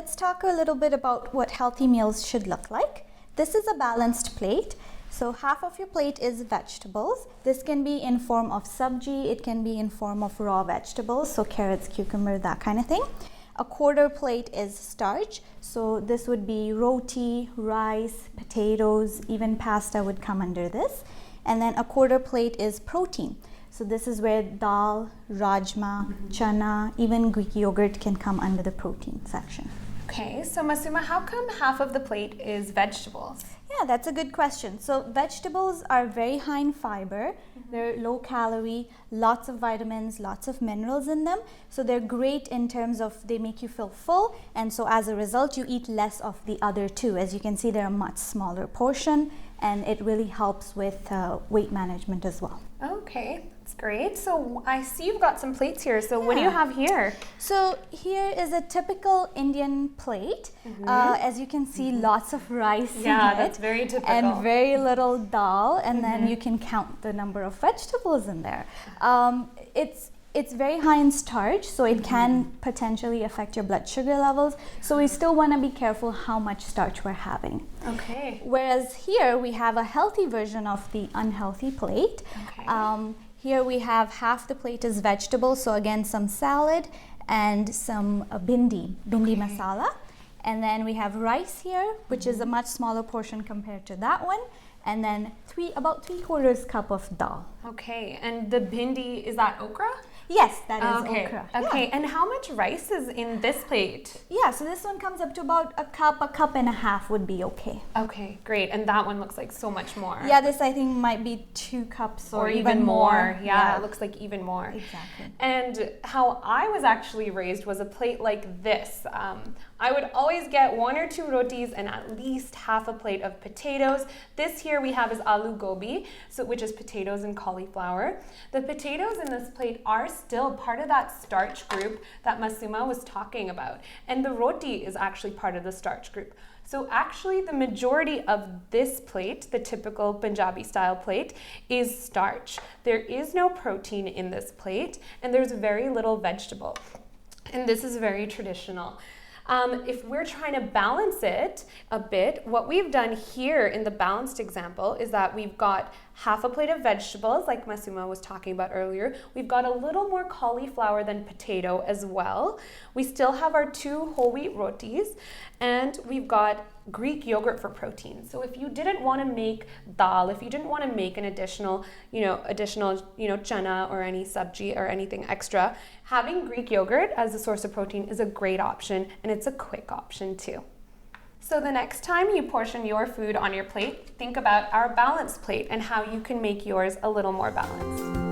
let's talk a little bit about what healthy meals should look like. This is a balanced plate. So half of your plate is vegetables. This can be in form of sabji, it can be in form of raw vegetables, so carrots, cucumber, that kind of thing. A quarter plate is starch, so this would be roti, rice, potatoes, even pasta would come under this. And then a quarter plate is protein. So this is where dal, rajma, chana, even Greek yogurt can come under the protein section. Okay, so Masuma, how come half of the plate is vegetables? Yeah, that's a good question. So vegetables are very high in fiber. They're low calorie, lots of vitamins, lots of minerals in them. So they're great in terms of they make you feel full. And so as a result, you eat less of the other two. As you can see, they're a much smaller portion, and it really helps with weight management as well. Okay, that's great. So I see you've got some plates here. So what do you have here? So here is a typical Indian plate. As you can see, lots of rice in it. Yeah, that's very typical. And very little dal, and then you can count the number of vegetables in there. It's very high in starch, so it can potentially affect your blood sugar levels. So we still want to be careful how much starch we're having. Okay. Whereas here we have a healthy version of the unhealthy plate. Okay. Here we have half the plate is vegetables, so again some salad and some bindi masala. And then we have rice here, which is a much smaller portion compared to that one. And then about 3/4 cup of dal. Okay, and the bindi, is that okra? Yes, that is okra. Okay, Yeah. and how much rice is in this plate? Yeah, so this one comes up to about a cup and a half would be okay. Okay, great. And that one looks like so much more. Yeah, this I think might be 2 cups or even more. Yeah, it looks like even more. Exactly. And how I was actually raised was a plate like this. I would always get 1 or 2 rotis and at least half a plate of potatoes. This here we have is aloo gobi, which is potatoes and cauliflower. The potatoes in this plate are still part of that starch group that Masuma was talking about. And the roti is actually part of the starch group. So actually the majority of this plate, the typical Punjabi style plate, is starch. There is no protein in this plate, and there's very little vegetable. And this is very traditional. If we're trying to balance it a bit, what we've done here in the balanced example is that we've got half a plate of vegetables, like Masuma was talking about earlier. We've got a little more cauliflower than potato as well. We still have our 2 whole wheat rotis, and we've got Greek yogurt for protein. So if you didn't want to make dal, if you didn't want to make an additional chana or any sabji or anything extra, having Greek yogurt as a source of protein is a great option, and it's a quick option too. So the next time you portion your food on your plate, think about our balanced plate and how you can make yours a little more balanced.